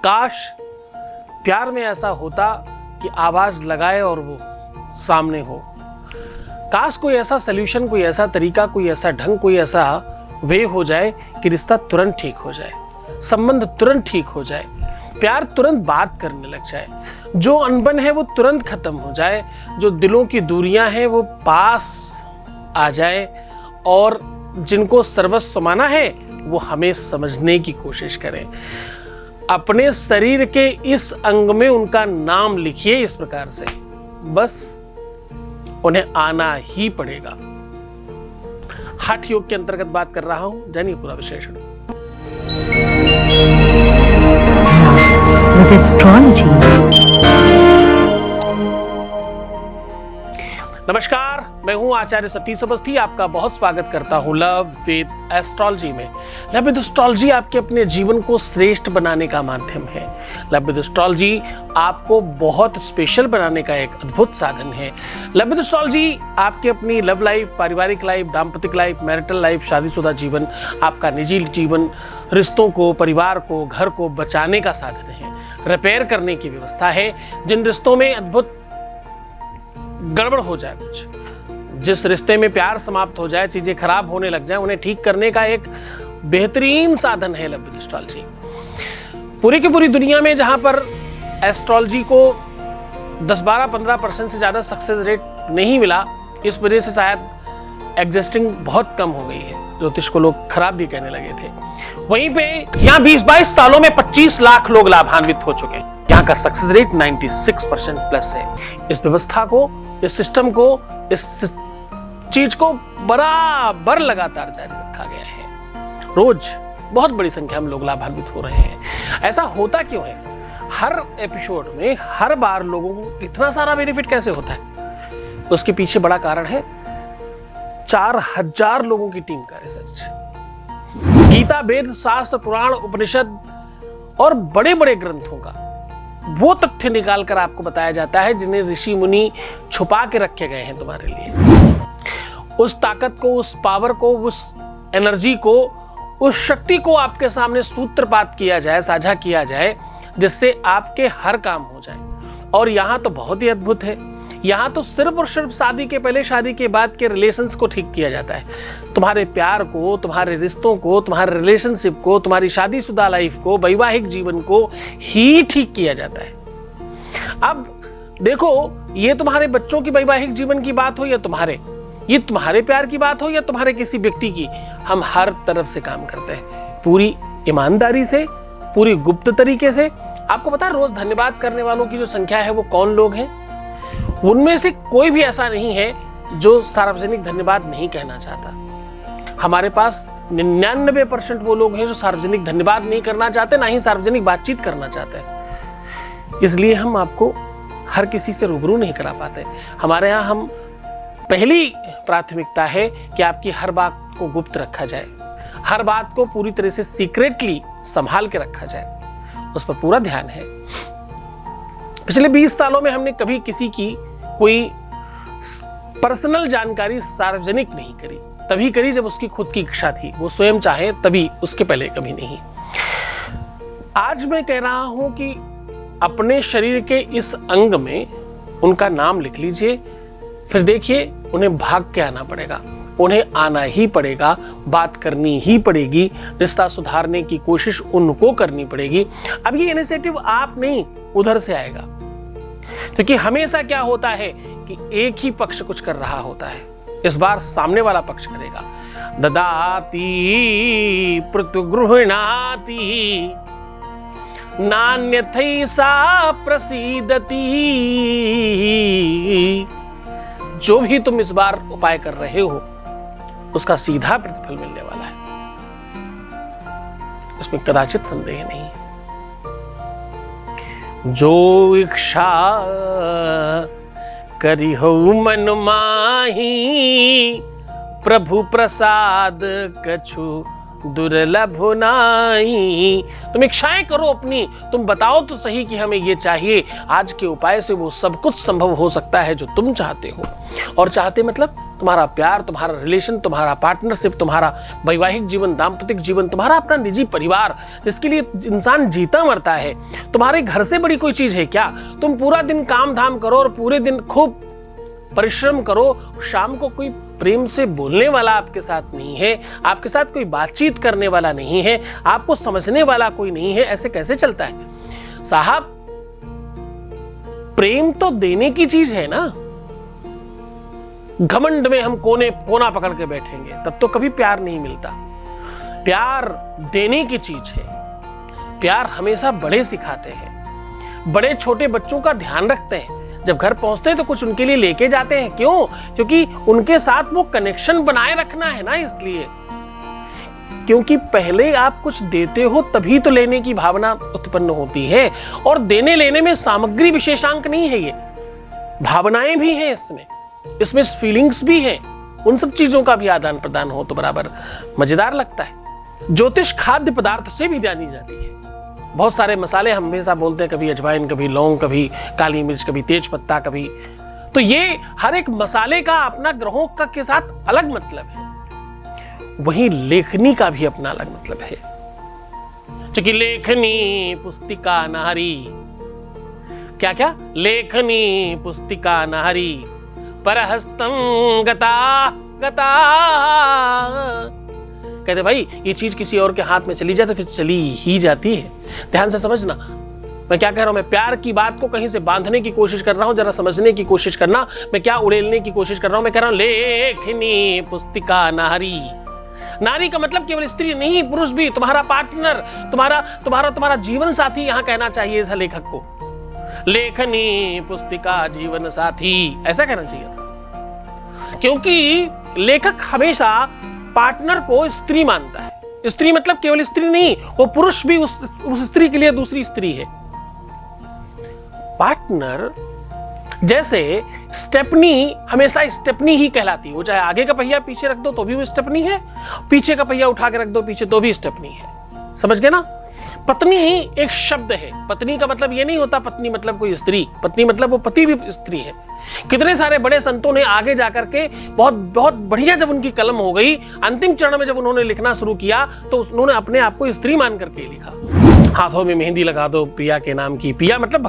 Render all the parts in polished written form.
काश प्यार में ऐसा होता कि आवाज लगाए और वो सामने हो। काश कोई ऐसा सल्यूशन, कोई ऐसा तरीका, कोई ऐसा ढंग, कोई ऐसा वे हो जाए कि रिश्ता तुरंत ठीक हो जाए, संबंध तुरंत ठीक हो जाए, प्यार तुरंत बात करने लग जाए, जो अनबन है वो तुरंत खत्म हो जाए, जो दिलों की दूरियां हैं वो पास आ जाए, और जिनको सर्वस्व माना है वो हमें समझने की कोशिश करें। अपने शरीर के इस अंग में उनका नाम लिखिए इस प्रकार से, बस उन्हें आना ही पड़ेगा। हठ योग के अंतर्गत बात कर रहा हूं, जानिए पूरा विश्लेषण। With astrology. नमस्कार, मैं हूं आचार्य सतीश अवस्थी, आपका बहुत स्वागत करता हूं लव विद एस्ट्रोलॉजी में। लव विद एस्ट्रोलॉजी आपके अपने जीवन को श्रेष्ठ बनाने का माध्यम है। लव विद एस्ट्रोलॉजी आपको बहुत स्पेशल बनाने का एक अद्भुत साधन है। लव विद एस्ट्रोलॉजी आपके अपनी लव लाइफ, पारिवारिक लाइफ, दाम्पतिक लाइफ, मैरिटल लाइफ, शादीशुदा जीवन, आपका निजी जीवन, रिश्तों को, परिवार को, घर को बचाने का साधन है, रिपेयर करने की व्यवस्था है। जिन रिश्तों में अद्भुत गड़बड़ हो जाए, कुछ जिस रिश्ते में प्यार समाप्त हो जाए, चीजें खराब होने लग जाए, उन्हें ठीक करने का एक बेहतरीन साधन है लव विद एस्ट्रोलॉजी। पूरी की पूरी दुनिया में जहां पर एस्ट्रोलॉजी को 10-12-15% से ज्यादा सक्सेस रेट नहीं मिला, इस वजह से शायद एग्जिस्टिंग बहुत कम हो गई है, ज्योतिष को लोग खराब भी कहने लगे थे। वहीं पे यहाँ 20-22 सालों में 25 लाख लोग लाभान्वित हो चुके हैं। यहाँ का सक्सेस रेट 96% प्लस है। इस व्यवस्था को, इस सिस्टम को, इस चीज को बराबर लगातार जारी रखा गया है। रोज बहुत बड़ी संख्या में लोग लाभान्वित हो रहे हैं। ऐसा होता क्यों है? हर एपिसोड में हर बार लोगों को इतना सारा बेनिफिट कैसे होता है? उसके पीछे बड़ा कारण है 4000 लोगों की टीम का रिसर्च। गीता, वेद, शास्त्र, पुराण, उपनिषद और बड़े बड़े ग्रंथों का वो तथ्य निकाल कर आपको बताया जाता है जिन्हें ऋषि मुनि छुपा के रखे गए हैं तुम्हारे लिए। उस ताकत को, उस पावर को, उस एनर्जी को, उस शक्ति को आपके सामने सूत्रपात किया जाए, साझा किया जाए, जिससे आपके हर काम हो जाए। और यहाँ तो बहुत ही अद्भुत है, यहाँ तो सिर्फ और सिर्फ शादी के पहले, शादी के बाद के रिलेशंस को ठीक किया जाता है। तुम्हारे प्यार को, तुम्हारे रिश्तों को, तुम्हारे रिलेशनशिप को, तुम्हारी शादीशुदा लाइफ को, वैवाहिक जीवन को ही ठीक किया जाता है। अब देखो, ये तुम्हारे बच्चों की वैवाहिक जीवन की बात हो या ये तुम्हारे प्यार की बात हो या तुम्हारे किसी व्यक्ति की, हम हर तरफ से काम करते हैं, पूरी ईमानदारी से, पूरी गुप्त तरीके से। आपको पता है रोज धन्यवाद करने वालों की जो संख्या है वो कौन लोग हैं? उनमें से कोई भी ऐसा नहीं है जो सार्वजनिक धन्यवाद नहीं कहना चाहता। हमारे पास 99% वो लोग हैं जो सार्वजनिक धन्यवाद नहीं करना चाहते, ना ही सार्वजनिक बातचीत करना चाहते हैं। इसलिए हम आपको हर किसी से रूबरू नहीं करा पाते। हमारे यहाँ हम पहली प्राथमिकता है कि आपकी हर बात को गुप्त रखा जाए, हर बात को पूरी तरह से सीक्रेटली संभाल के रखा जाए, उस पर पूरा ध्यान है। पिछले 20 सालों में हमने कभी किसी की कोई पर्सनल जानकारी सार्वजनिक नहीं करी। तभी करी जब उसकी खुद की इच्छा थी, वो स्वयं चाहे तभी, उसके पहले कभी नहीं। आज मैं कह रहा हूं कि अपने शरीर के इस अंग में उनका नाम लिख लीजिए, फिर देखिए उन्हें भाग के आना पड़ेगा, उन्हें आना ही पड़ेगा, बात करनी ही पड़ेगी, रिश्ता सुधारने की कोशिश उनको करनी पड़ेगी। अब ये इनिशिएटिव आप नहीं, उधर से आएगा, क्योंकि हमेशा क्या होता है कि एक ही पक्ष कुछ कर रहा होता है। इस बार सामने वाला पक्ष करेगा। ददाति प्रत्युगृह्णाति नान्यथैसा प्रसीदति। जो भी तुम इस बार उपाय कर रहे हो उसका सीधा प्रतिफल मिलने वाला है, इसमें कदाचित संदेह नहीं। जो इच्छा करी हो मन माही, प्रभु प्रसाद कछु दुर्लभ नाही। तुम इच्छाएं करो अपनी, तुम बताओ तो सही कि हमें ये चाहिए। आज के उपाय से वो सब कुछ संभव हो सकता है जो तुम चाहते हो। और चाहते मतलब तुम्हारा प्यार, तुम्हारा रिलेशन, तुम्हारा पार्टनरशिप, तुम्हारा वैवाहिक जीवन, दाम्पतिक जीवन, तुम्हारा अपना निजी परिवार जिसके लिए इंसान जीता मरता है, तुम्हारे घर से बड़ी कोई चीज है क्या? तुम पूरा दिन काम धाम करो और पूरे दिन खूब परिश्रम करो, शाम को कोई प्रेम से बोलने वाला आपके साथ नहीं है, आपके साथ कोई बातचीत करने वाला नहीं है, आपको समझने वाला कोई नहीं है, ऐसे कैसे चलता है साहब? प्रेम तो देने की चीज है ना। घमंड में हम कोना पकड़ के बैठेंगे तब तो कभी प्यार नहीं मिलता। प्यार देने की चीज है। प्यार हमेशा बड़े सिखाते हैं, बड़े छोटे बच्चों का ध्यान रखते हैं। जब घर पहुंचते हैं तो कुछ उनके लिए लेके जाते हैं। क्यों? क्योंकि उनके साथ वो कनेक्शन बनाए रखना है ना, इसलिए। क्योंकि पहले आप कुछ देते हो तभी तो लेने की भावना उत्पन्न होती है। और देने लेने में सामग्री विशेषांक नहीं है, ये भावनाएं भी हैं इसमें फीलिंग्स भी हैं। उन सब चीजों का भी आदान प्रदान हो तो बराबर मजेदार लगता है। ज्योतिष खाद्य पदार्थ से भी जानी जाती है। बहुत सारे मसाले हम हमेशा बोलते हैं, कभी अजवाइन, कभी लौंग, कभी काली मिर्च, कभी तेज पत्ता, कभी तो ये हर एक मसाले का अपना ग्रहों का के साथ अलग मतलब है। वहीं लेखनी का भी अपना अलग मतलब है। क्योंकि लेखनी पुस्तिका नारी, क्या क्या? लेखनी पुस्तिका नारी परहस्तम गता गता। कहते भाई ये चीज किसी और के हाथ में चली जाए तो फिर चली ही जाती है। ध्यान से समझना मैं क्या कह रहा हूं। मैं प्यार की बात को कहीं से बांधने की कोशिश कर रहा हूं, जरा समझने की कोशिश करना। मैं क्या उड़ेलने की कोशिश कर रहा हूं? मैं कह रहा हूं लेखनी पुस्तिका नारी। नारी का मतलब केवल स्त्री नहीं, पुरुष भी, तुम्हारा पार्टनर, तुम्हारा जीवन साथी यहां कहना चाहिए इस लेखक को। लेखनी पुस्तिका जीवन साथी ऐसा कहना चाहिए था। क्योंकि लेखक हमेशा पार्टनर को स्त्री मानता है। स्त्री मतलब केवल स्त्री नहीं, वो पुरुष भी उस स्त्री के लिए दूसरी स्त्री है। पार्टनर जैसे स्टेपनी हमेशा स्टेपनी ही कहलाती है। वो चाहे आगे का पहिया पीछे रख दो तो भी वो स्टेपनी है, पीछे का पहिया उठा के रख दो पीछे तो भी स्टेपनी है। समझ गए ना? पत्नी एक शब्द है। पत्नी का मतलब ये नहीं होता पत्नी मतलब कोई स्त्री। पत्नी मतलब वो पति भी स्त्री है। कितने सारे बड़े संतों ने आगे जाकर के बहुत बहुत बढ़िया, जब उनकी कलम हो गई, अंतिम चरण में जब उन्होंने लिखना शुरू किया तो उन्होंने अपने आप को स्त्री मान करके लिखा। हाथों में मेहंदी लगा दो पिया के नाम की। पिया मतलब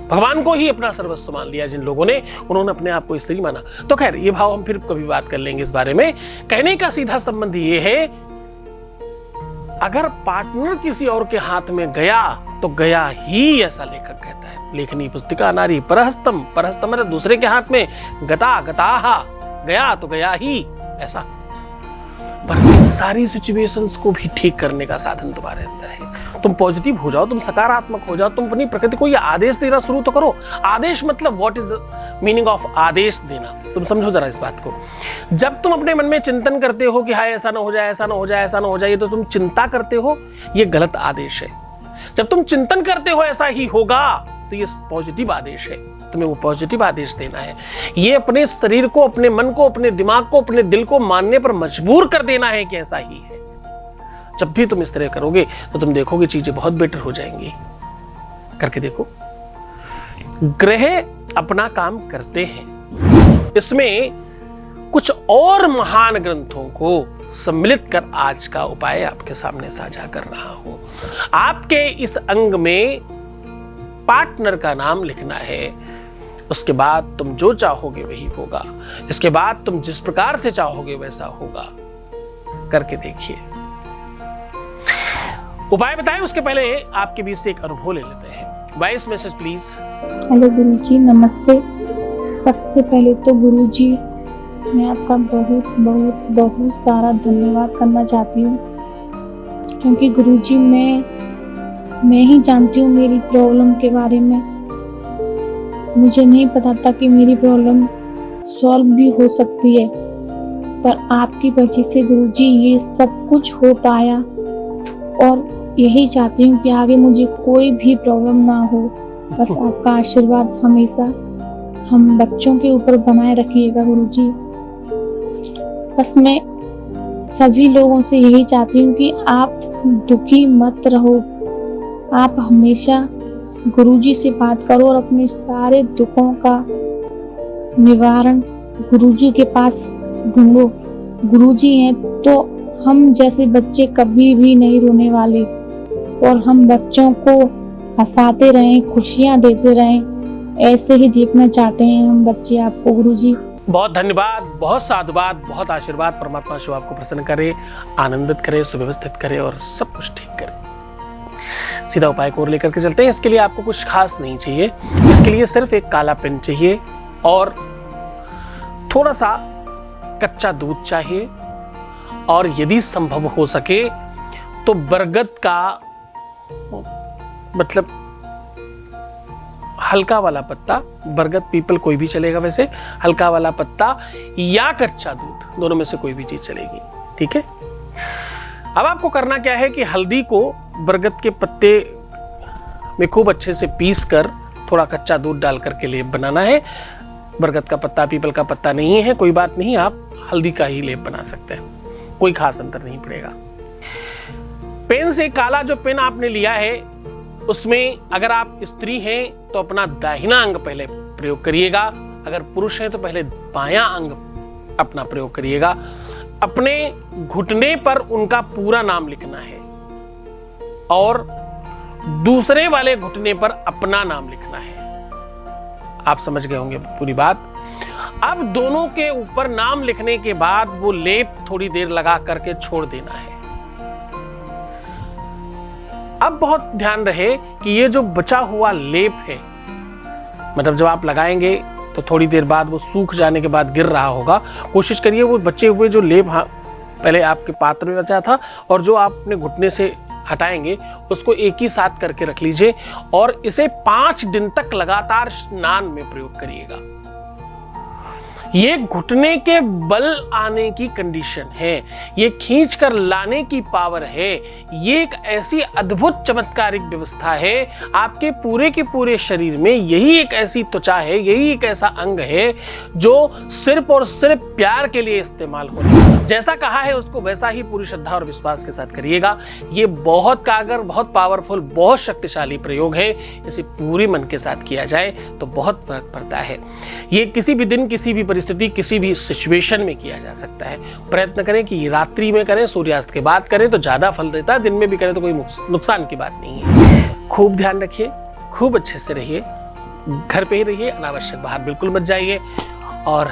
भगवान को ही अपना सर्वस्व मान लिया जिन लोगों ने, उन्होंने अपने आप को स्त्री माना। तो खैर ये भाव हम फिर कभी बात कर लेंगे इस बारे में। कहने का सीधा संबंध ये है, अगर पार्टनर किसी और के हाथ में गया तो गया ही, ऐसा लेखक कहता है। लेखनी पुस्तिका नारी परहस्तम, परहस्तम मतलब दूसरे के हाथ में, गता गताहा गया तो गया ही, ऐसा। पर इन सारी सिचुएशंस को भी ठीक करने का साधन तुम्हारे अंदर है। तुम पॉजिटिव हो जाओ, तुम सकारात्मक हो जाओ, तुम अपनी प्रकृति को ये आदेश देना शुरू तो करो। आदेश मतलब what is the meaning of aadesh देना? तुम समझो जरा इस बात को। जब तुम अपने मन में चिंतन करते हो कि हाय ऐसा ना हो जाए, ऐसा ना हो जाए, ऐसा ना हो जाए, तो तुम चिंता करते हो, ये गलत आदेश है। जब तुम चिंतन करते हो ऐसा ही होगा तो ये पॉजिटिव आदेश है। तुम्हें वो पॉजिटिव आदेश देना है। ये अपने शरीर को, अपने मन को, अपने दिमाग को, अपने दिल को मानने पर मजबूर कर देना है कि ऐसा ही है। जब भी तुम इस तरह करोगे तो तुम देखोगे चीजें बहुत बेटर हो जाएंगी। करके देखो। ग्रह अपना काम करते हैं। इसमें कुछ और महान ग्रंथों को सम्मिलित कर आज का उपाय आपके सामने साझा कर रहा हूं। आपके इस अंग में पार्टनर का नाम लिखना है। उसके बाद तुम जो चाहोगे वही होगा। इसके बाद तुम जिस प्रकार से चाहोगे वैसा होगा। करके देखिए। उपाय बताएं उसके पहले आपके बीच से एक अनुभव ले लेते हैं। Voice message please. हेलो गुरुजी, नमस्ते। सबसे पहले तो गुरुजी मैं आपका बहुत बहुत बहुत सारा धन्यवाद करना चाहती हूँ, क्योंकि गुरुजी मैं ही जानती हूँ मेरी प्रॉब्लम के बारे में। मुझे नहीं पता था कि मेरी प्रॉब्लम सॉल्व भी हो सकती है, पर आपकी वजह से गुरुजी ये सब कुछ हो पाया। और यही चाहती हूँ कि आगे मुझे कोई भी प्रॉब्लम ना हो। बस आपका आशीर्वाद हमेशा हम बच्चों के ऊपर बनाए रखिएगा गुरुजी। बस मैं सभी लोगों से यही चाहती हूँ कि आप दुखी मत रहो। आप हमेशा गुरुजी से बात करो और अपने सारे दुखों का निवारण गुरुजी के पास ढूंढो। गुरुजी हैं तो हम जैसे बच्चे कभी भी नहीं रोने वाले और हम बच्चों को हंसाते रहें, खुशियां देते रहें, ऐसे ही देखना चाहते हैं हम बच्चे आपको गुरुजी। बहुत धन्यवाद, बहुत साधुवाद, बहुत आशीर्वाद। परमात्मा शिव आपको प्रसन्न करे, आनंदित करे, सुव्यवस्थित करे और सब कुछ ठीक करे। सीधा उपाय को लेकर के चलते हैं। इसके लिए आपको कुछ खास नहीं चाहिए, इसके लिए सिर्फ एक काला पेन चाहिए और थोड़ा सा कच्चा दूध चाहिए और यदि संभव हो सके तो बरगद का मतलब हल्का वाला पत्ता, बरगद पीपल कोई भी चलेगा, वैसे हल्का वाला पत्ता या कच्चा दूध, दोनों में से कोई भी चीज चलेगी। ठीक है। अब आपको करना क्या है कि हल्दी को बरगद के पत्ते में खूब अच्छे से पीस कर थोड़ा कच्चा दूध डाल करके लेप बनाना है। बरगद का पत्ता, पीपल का पत्ता नहीं है, कोई बात नहीं, आप हल्दी का ही लेप बना सकते हैं, कोई खास अंतर नहीं पड़ेगा। पेन से काला जो पेन आपने लिया है उसमें अगर आप स्त्री हैं तो अपना दाहिना अंग पहले प्रयोग करिएगा, अगर पुरुष हैं तो पहले बायां अंग अपना प्रयोग करिएगा। अपने घुटने पर उनका पूरा नाम लिखना है और दूसरे वाले घुटने पर अपना नाम लिखना है। आप समझ गए होंगे पूरी बात। अब दोनों के ऊपर नाम लिखने के बाद वो लेप थोड़ी देर लगा करके छोड़ देना है। अब बहुत ध्यान रहे कि ये जो बचा हुआ लेप है, मतलब जब आप लगाएंगे तो थोड़ी देर बाद वो सूख जाने के बाद गिर रहा होगा, कोशिश करिए वो बचे हुए जो लेप पहले आपके पात्र में बचा था और जो आप अपने घुटने से हटाएंगे उसको एक ही साथ करके रख लीजिए और इसे 5 दिन तक लगातार स्नान में प्रयोग करिएगा। ये घुटने के बल आने की कंडीशन है, ये खींच कर लाने की पावर है, ये एक ऐसी अद्भुत चमत्कारिक व्यवस्था है। आपके पूरे के पूरे शरीर में यही एक ऐसी त्वचा है, यही एक ऐसा अंग है जो सिर्फ और सिर्फ प्यार के लिए इस्तेमाल होता है। जैसा कहा है उसको वैसा ही पूरी श्रद्धा और विश्वास के साथ करिएगा। ये बहुत कारगर, बहुत पावरफुल, बहुत शक्तिशाली प्रयोग है। इसे पूरे मन के साथ किया जाए तो बहुत फर्क पड़ता है। ये किसी भी दिन, किसी भी परिस्थिति, किसी भी सिचुएशन में किया जा सकता है। प्रयत्न करें कि रात्रि में करें, सूर्यास्त के बाद करें तो ज्यादा फल देता है, दिन में भी करें तो कोई नुकसान की बात नहीं है। खूब ध्यान रखिए, खूब अच्छे से रहिए, घर पे ही रहिए, अनावश्यक बाहर बिल्कुल मत जाइए और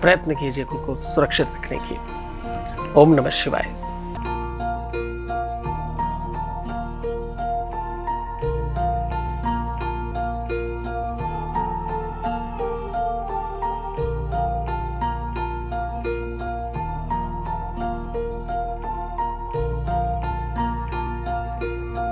प्रयत्न कीजिए खुद को सुरक्षित रखने की। ओम नमः शिवाय।